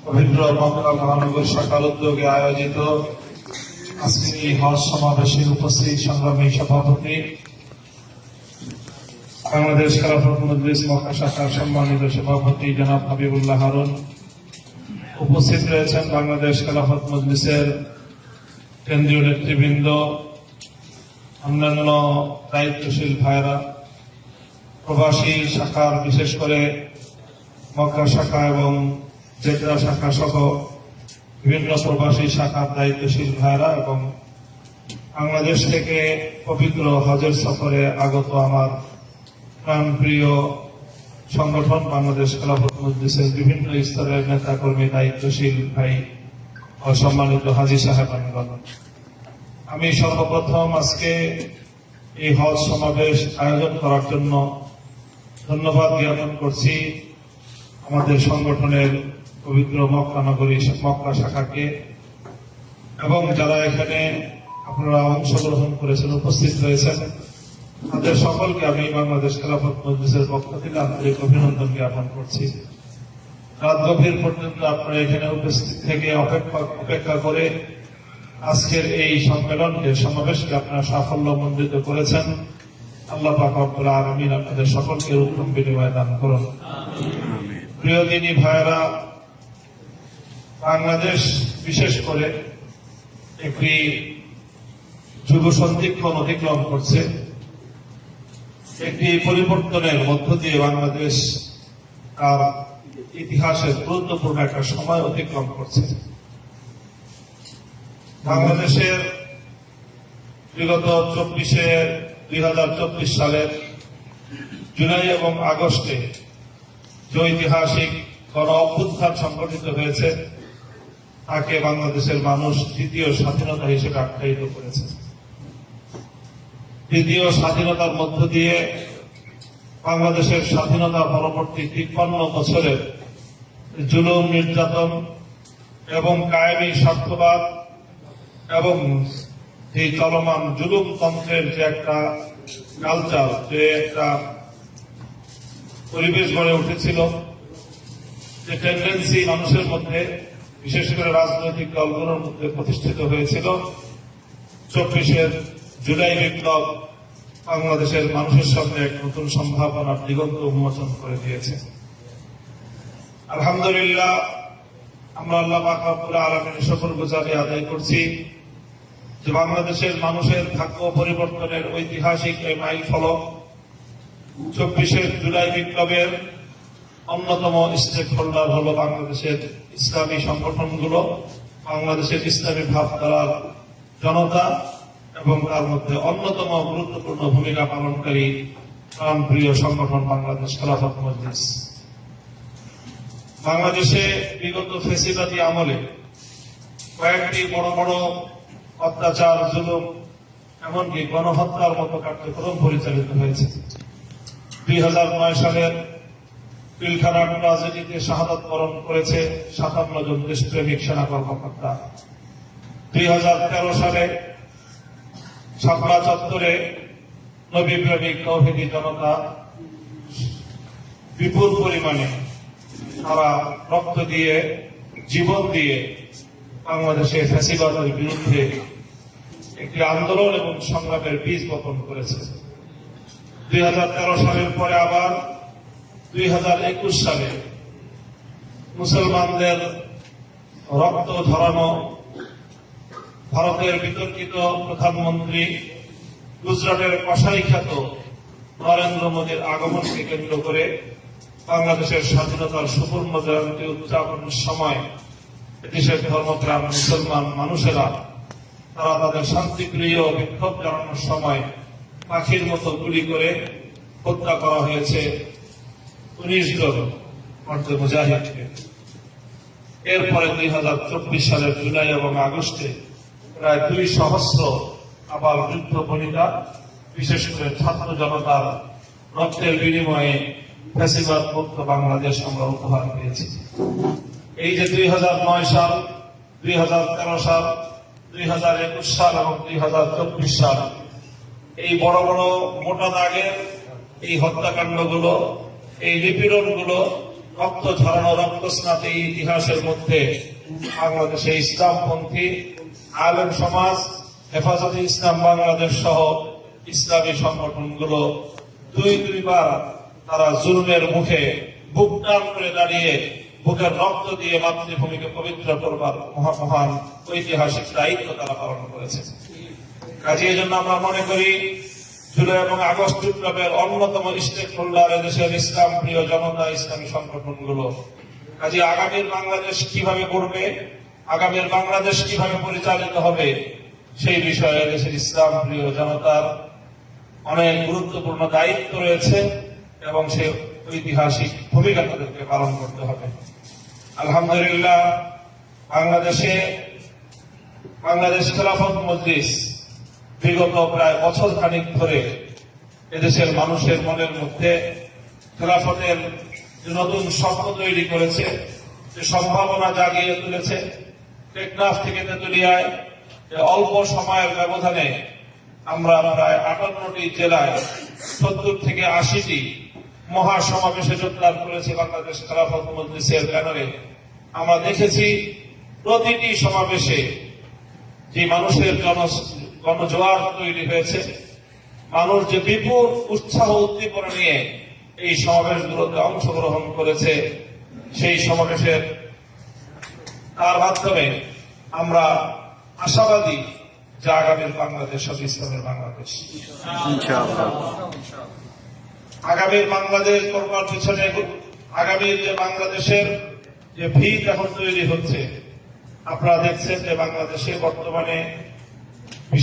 পবিত্র মক্কা মহানগর শাখার উদ্যোগে আয়োজিত আজকের এই হজ সমাবেশে উপস্থিত সংগ্রামী সভাপতি, বাংলাদেশ খেলাফত মজলিস মক্কা শাখার সম্মানিত সভাপতি জনাব হাবিবুল্লাহ হারুন, উপস্থিত রয়েছেন বাংলাদেশ খেলাফত মজলিসের কেন্দ্রীয় নেতৃবৃন্দ, অন্যান্য দায়িত্বশীল ভাইরা, প্রবাসী শাখার বিশেষ করে মক্কা শাখা এবং জেদ্দা শাখা সহ বিভিন্ন প্রবাসী শাখার দায়িত্বশীল ভাইরা এবং বাংলাদেশ থেকে পবিত্র হজের সফরে আগত আমার প্রাণপ্রিয় সংগঠন বাংলাদেশ খেলাফত মজলিসের বিভিন্ন স্তরের নেতা কর্মী, দায়িত্বশীল ভাই ও সম্মানিত হাজী সাহেবানগণ, আমি সর্বপ্রথম আজকে এই হজ সমাবেশ আয়োজন করার জন্য ধন্যবাদ জ্ঞাপন করছি আমাদের সংগঠনের পবিত্র মক্কা নগরী মক্কা শাখাকে এবং যারা এখানে আপনারা অংশগ্রহণ করেছেন, উপস্থিত হয়েছেন, তাদের সকলকে আমি বাংলাদেশ খেলাফত মজলিসের পক্ষ থেকে আন্তরিক অভিনন্দন জ্ঞাপন করছি। রাত গভীর পর্যন্ত আপনারা এখানে উপস্থিত থেকে অপেক্ষা করে আজকের এই সম্মেলনকে, সমাবেশকে আপনারা সাফল্যমণ্ডিত করেছেন। আল্লাহ পাক রব্বুল আলামিন আপনাদের সকলকে উত্তম বিনিময় দান করুন। প্রিয় দিনী ভাইয়েরা, বাংলাদেশ বিশেষ করে একটি যুগ সন্ধিক্ষণ অতিক্রম করছে। একটি পরিবর্তনের মধ্য দিয়ে বাংলাদেশ তার ইতিহাসের গুরুত্বপূর্ণ একটা সময় অতিক্রম করছে। বাংলাদেশের বিগত 2024 সালের জুলাই এবং আগস্টে যে ঐতিহাসিক গণ অভ্যুত্থান সংঘটিত হয়েছে, তাকে বাংলাদেশের মানুষ দ্বিতীয় স্বাধীনতা হিসেবে আখ্যায়িত করেছে। দ্বিতীয় স্বাধীনতার মধ্য দিয়ে বাংলাদেশের স্বাধীনতা পরবর্তী 53 বছরের জুলুম, নির্যাতন এবং কায়েমি স্বার্থবাদ এবং এই চলমান জুলুমতন্ত্রের যে একটা কালচার, যে একটা পরিবেশ গড়ে উঠেছিল, যে টেন্ডেন্সি মানুষের মধ্যে, বিশেষ করে রাজনৈতিক দলগুলোর মধ্যে প্রতিষ্ঠিত হয়েছিল, 24 জুলাই বিপ্লব বাংলাদেশের মানুষের সামনে এক নতুন সম্ভাবনার দিগন্ত উন্মোচন করে দিয়েছে। আলহামদুলিল্লাহ, আমরা আল্লাহ পাক রব্বুল আলামিনের শুকরগুজারি আদায় করছি যে বাংলাদেশের মানুষের ভাগ্য পরিবর্তনের ঐতিহাসিক এই মাইল ফলক 24 জুলাই বিপ্লবের অন্যতম স্টেক হোল্ডার হল বাংলাদেশের ইসলামী সংগঠনগুলো, বাংলাদেশের ইসলামী ভাবধারার জনতা এবং তার মধ্যে অন্যতম গুরুত্বপূর্ণ ভূমিকা পালনকারী প্রাণপ্রিয় সংগঠন বাংলাদেশ খেলাফত মজলিস। বাংলাদেশে বিগত ফ্যাসিবাদী আমলে কয়েকটি বড় বড় অত্যাচার, জুলুম, এমনকি গণহত্যার মতো কার্যক্রম পরিচালিত হয়েছে। 2009 সালের পিলখানা ট্রাজেডিতে শাহাদাত বরণ করেছে 57 জন দেশপ্রেমিক সেনা কর্মকর্তা। 2013 সালে শাপলা চত্বরে নবীপ্রেমিক তৌহিদি জনতা বিপুল পরিমাণে তারা রক্ত দিয়ে, জীবন দিয়ে বাংলাদেশে ফ্যাসিবাদের বিরুদ্ধে একটি আন্দোলন এবং সংগ্রামের বীজ বপন করেছে। 2013 সালের পরে আবার 2021 সালে মুসলমানদের রক্ত ঝরানো ভারতের বিতর্কিত প্রধানমন্ত্রী, গুজরাটের কসাই খ্যাত নরেন্দ্র মোদীর আগমনকে কেন্দ্র করে বাংলাদেশের স্বাধীনতার সুবর্ণ জয়ন্তী উদযাপনের সময় দেশের ধর্মপ্রাণ মুসলমান মানুষেরা তারা তাদের শান্তিপ্রিয় বিক্ষোভ জানানোর সময় পাখির মতো গুলি করে হত্যা করা হয়েছে 19 জন মুজাহিদকে। এরপরে 2024 সালের জুলাই এবং আগস্টে প্রায় 2 সহস্র আবার যুদ্ধ বনিতা, বিশেষ করে ছাত্র জনতার রক্তের বিনিময়ে ফ্যাসিবাদ মুক্ত বাংলাদেশ আমরা উপহার পেয়েছি। এই যে 2009 সাল, 2013 সাল, 2021 সাল এবং 2024 সাল, এই বড় বড় মোটা দাগের এই হত্যাকাণ্ডগুলো, এই নিপীড়নগুলো রক্ত ঝরানো রক্তস্নাত এই ইতিহাসের মধ্যে বাংলাদেশে ইসলামপন্থী আলেম সমাজ, হেফাজতে ইসলাম বাংলাদেশ সহ ইসলামী সংগঠনগুলো দুইবার তারা জুলুমের মুখে বুক টান করে দাঁড়িয়ে বুকের রক্ত দিয়ে মাতৃভূমিকে পবিত্র করবার মহান ঐতিহাসিক দায়িত্ব তারা পালন করেছে। কাজে এই জন্য আমরা মনে করি জুলাই এবং আগস্ট বিপ্লবের অন্যতম স্টেক হোল্ডার এদেশের ইসলাম প্রিয় জনতা, ইসলামী সংগঠনগুলো। কাজে আগামীর বাংলাদেশ কিভাবে গড়বে, আগামীর বাংলাদেশ কিভাবে পরিচালিত হবে, সেই বিষয়ে দেশের ইসলাম প্রিয় জনতার অনেক গুরুত্বপূর্ণ দায়িত্ব রয়েছে এবং সেই ঐতিহাসিক ভূমিকা তাদেরকে পালন করতে হবে। আলহামদুলিল্লাহ, বাংলাদেশ খেলাফত মজলিস বিগত প্রায় বছর খানিক ধরে এদেশের মানুষের মনের মধ্যে খেলাফতের নতুন স্বপ্ন তৈরি করেছে, যে সম্ভাবনা জাগিয়ে তুলেছে। টেকনাফ থেকে তেতুলিয়ায় অল্প সময়ের ব্যবধানে আমরা প্রায় 58টি জেলায় 70 থেকে 80টি মহাসমাবেশে যোগদান করেছে বাংলাদেশ খেলাফত মজলিসের ব্যানারে। আমরা দেখেছি প্রতিটি সমাবেশে যে মানুষের গণজোয়ার তৈরি হয়েছে, মানুষ যে বিপুল উৎসাহ উদ্দীপনা নিয়ে এই সমাবেশগুলোতে অংশগ্রহণ করেছে, সেই সমাবেশের তার মাধ্যমে আমরা আশাবাদী যে আগামীর বাংলাদেশ হবে ইসলামের বাংলাদেশ। আগামীর বাংলাদেশ করবার পিছনে আগামীর যে বাংলাদেশের যে ভিত এখন তৈরি হচ্ছে, আপনারা দেখছেন যে বাংলাদেশে বর্তমানে